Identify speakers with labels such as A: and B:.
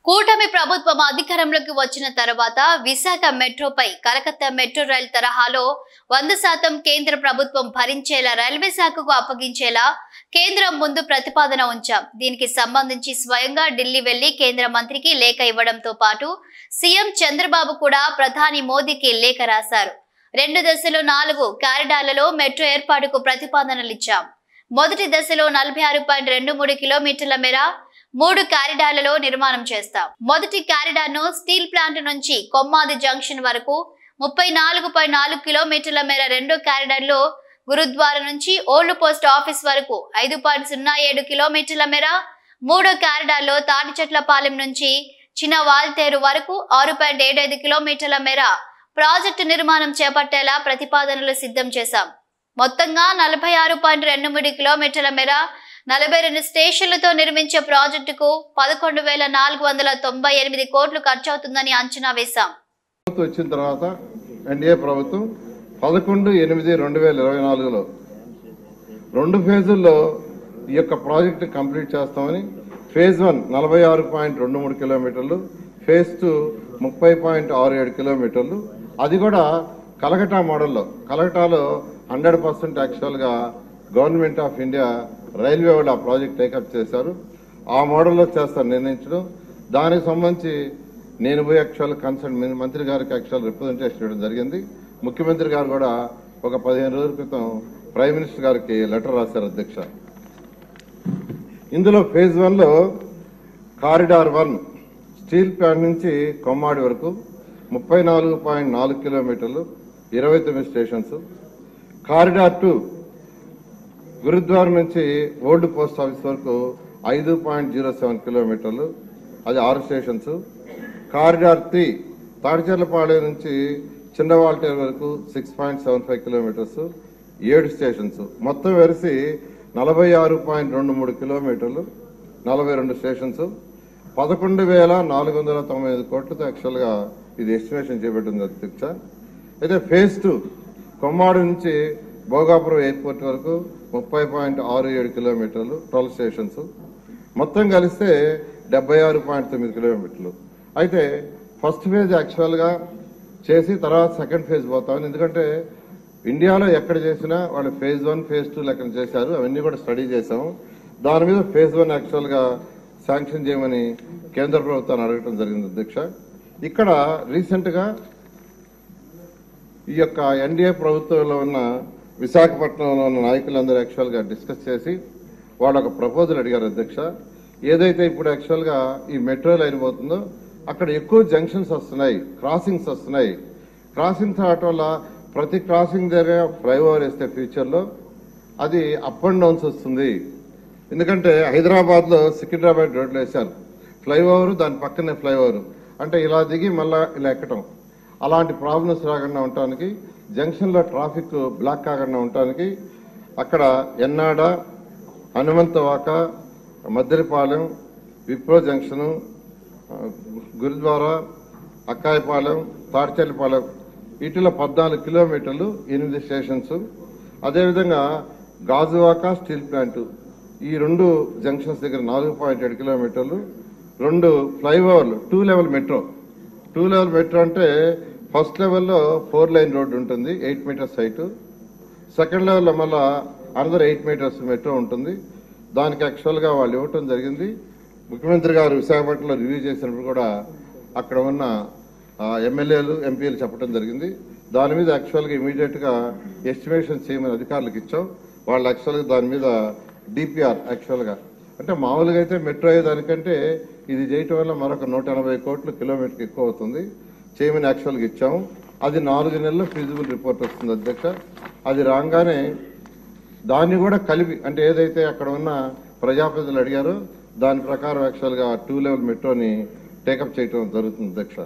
A: కూటమి ప్రభుత్వం అధికారంలోకి వచ్చిన తర్వాత విశాఖ మెట్రోపై కలకత్తా మెట్రో రైల్ తరహాలో 100% కేంద్ర ప్రభుత్వం భరించేలా రైల్వే శాఖకు అప్పగించేలా కేంద్రం ముందు ప్రతిపాదన ఉంచాం. దీనికి సంబంధించి స్వయంగా ఢిల్లీ వెళ్లి కేంద్ర మంత్రికి లేఖ ఇవ్వడంతో పాటు సీఎం చంద్రబాబు కూడా ప్రధాని మోదీకి లేఖ రాశారు. 2 దశలు 4 కారిడార్లలో మెట్రో ఏర్పాటుకు ప్రతిపాదనలిచ్చాం. మొదటి దశలో 46.23 కిలోమీటర్ల మేర 3 కారిడార్లలో నిర్మాణం చేస్తాం. మొదటి కారిడార్ ను స్టీల్ ప్లాంట్ నుంచి కొమ్మాది జంక్షన్ వరకు, 34.4 కిలోమీటర్ల మేర రెండో కారిడార్ లో గురుద్వారా నుంచి ఓల్డ్ పోస్ట్ ఆఫీస్ వరకు, 5.07 కిలోమీటర్ల మేర మూడో కారిడార్ లో తాటిచెట్లపాలెం నుంచి చిన్న వాల్తేరు వరకు, 6.75 కిలోమీటర్ల మేర ప్రాజెక్టు నిర్మాణం చేపట్టేలా ప్రతిపాదనలు సిద్ధం చేశాం. మొత్తంగా 46.23 కిలోమీటర్ల మేర 42 స్టేషన్లతో నిర్మించే ప్రాజెక్టుకు 11,498 కోట్లు ఖర్చవుతుందని అంచనా వేశాం.
B: వచ్చిన తర్వాత ఎన్డీఏ ప్రభుత్వం 11/8/2024లో 2 ఫేజుల్లో ఈ యొక్క ప్రాజెక్టు కంప్లీట్ చేస్తామని, ఫేజ్ 1 46.23 కిలోమీటర్లు, ఫేజ్ 2 30.67 కిలోమీటర్లు, అది కూడా కలకటా మోడల్లో. కలకటాలో 100% యాక్చువల్గా గవర్నమెంట్ ఆఫ్ ఇండియా రైల్వే వాళ్ళు ఆ ప్రాజెక్ట్ టేకప్ చేశారు. ఆ మోడల్లో చేస్తారు నిర్ణయించడం. దానికి సంబంధించి నేను పోయి యాక్చువల్ కన్సర్న్ మంత్రి గారికి యాక్చువల్ రిప్రజెంటేషన్ ఇవ్వడం జరిగింది. ముఖ్యమంత్రి గారు కూడా ఒక 15 రోజుల క్రితం ప్రైమ్ మినిస్టర్ గారికి లెటర్ రాశారు అధ్యక్ష. ఇందులో ఫేజ్ 1లో కారిడార్ 1 స్టీల్ ప్లాంట్ నుంచి కొమ్మాడి వరకు 34.4 కిలోమీటర్లు, 29 స్టేషన్స్. కారిడార్ 2 గురుద్వారా నుంచి ఓల్డ్ పోస్ట్ ఆఫీస్ వరకు 5.07 కిలోమీటర్లు, అది 6 స్టేషన్స్. కారిడార్ 3 తాడిచెర్లపాలెం నుంచి చిన్నవాల్టేరు వరకు 6.75 కిలోమీటర్స్, 7 స్టేషన్స్. మొత్తం వెరిసి 46.23 కిలోమీటర్లు, 42 స్టేషన్స్, 11,495 కోట్లతో యాక్చువల్గా ఇది ఎస్టిమేషన్ చేపట్టింది అధ్యక్ష. అయితే ఫేజ్ 2 కొమ్మాడి నుంచి భోగాపురం ఎయిర్పోర్ట్ వరకు 30.67 కిలోమీటర్లు, 12 స్టేషన్స్. మొత్తం కలిస్తే 76.9 కిలోమీటర్లు. అయితే ఫస్ట్ ఫేజ్ యాక్చువల్గా చేసి తర్వాత సెకండ్ ఫేజ్ పోతామని, ఎందుకంటే ఇండియాలో ఎక్కడ చేసినా వాళ్ళు ఫేజ్ 1 ఫేజ్ 2 లెక్కన చేశారు. అవన్నీ కూడా స్టడీ చేశాము. దాని మీద ఫేజ్ 1 యాక్చువల్గా శాంక్షన్ చేయమని కేంద్ర ప్రభుత్వాన్ని అడగటం జరిగింది అధ్యక్ష. ఇక్కడ రీసెంట్గా ఈ యొక్క ఎన్డీఏ ప్రభుత్వంలో ఉన్న విశాఖపట్నంలో ఉన్న నాయకులందరూ యాక్చువల్గా డిస్కస్ చేసి వాళ్ళు ఒక ప్రపోజల్ అడిగారు అధ్యక్ష. ఏదైతే ఇప్పుడు యాక్చువల్గా ఈ మెట్రో లైన్ పోతుందో అక్కడ ఎక్కువ జంక్షన్స్ వస్తున్నాయి, క్రాసింగ్స్ వస్తున్నాయి. క్రాసింగ్స్ రావటం వల్ల ప్రతి క్రాసింగ్ దగ్గర ఫ్లైఓవర్ వేస్తే ఫ్యూచర్లో అది అప్ అండ్ డౌన్స్ వస్తుంది. ఎందుకంటే హైదరాబాద్లో సికింద్రాబాద్ రోడ్లు వేశారు, ఫ్లైఓవర్ దాని పక్కనే ఫ్లైఓవర్, అంటే ఇలా దిగి మళ్ళా ఇలా ఎక్కటం. అలాంటి ప్రాబ్లమ్స్ రాకుండా ఉండటానికి, జంక్షన్లో ట్రాఫిక్ బ్లాక్ కాకుండా ఉండటానికి అక్కడ ఎన్నాడ, హనుమంతవాక, మద్దెలపాలెం, విప్రో జంక్షను, గురుద్వారా, అక్కాయపాలెం, తాడిచెర్లపాలెం, వీటిలో 14 కిలోమీటర్లు, 8 స్టేషన్స్. అదేవిధంగా గాజువాక స్టీల్ ప్లాంట్ ఈ 2 జంక్షన్స్ దగ్గర 4.7 కిలోమీటర్లు, 2 ఫ్లైఓవర్లు, 2 లెవెల్ మెట్రో. 2 లెవెల్ మెట్రో అంటే ఫస్ట్ లెవెల్లో 4 లైన్ రోడ్డు ఉంటుంది, 8 మీటర్స్ హైట్. సెకండ్ లెవెల్లో మళ్ళా అనదర్ 8 మీటర్స్ మెట్రో ఉంటుంది. దానికి యాక్చువల్గా వాళ్ళు ఇవ్వటం జరిగింది. ముఖ్యమంత్రి గారు విశాఖపట్నంలో రివ్యూ చేసినప్పుడు కూడా అక్కడ ఉన్న ఎమ్మెల్యేలు, ఎంపీలు చెప్పడం జరిగింది. దాని మీద యాక్చువల్గా ఇమీడియట్గా ఎస్టిమేషన్ చేయమని అధికారులకు ఇచ్చాం. వాళ్ళు యాక్చువల్గా దాని మీద డిపిఆర్ యాక్చువల్గా అంటే మామూలుగా అయితే మెట్రో అయ్యేదానికంటే ఇది చేయటం వల్ల మరొక 180 కోట్లు కిలోమీటర్కి ఎక్కువ అవుతుంది, చేయమని యాక్చువల్గా ఇచ్చాము. అది 4 నెలల్లో ఫీజిబుల్ రిపోర్ట్ వస్తుంది అధ్యక్ష. అది రాగానే దాన్ని కూడా కలిపి, అంటే ఏదైతే అక్కడ ఉన్న ప్రజాప్రతినిధులు అడిగారో దాని ప్రకారం యాక్చువల్గా 2 లెవెల్ మెట్రోని టేకప్ చేయడం జరుగుతుంది అధ్యక్ష.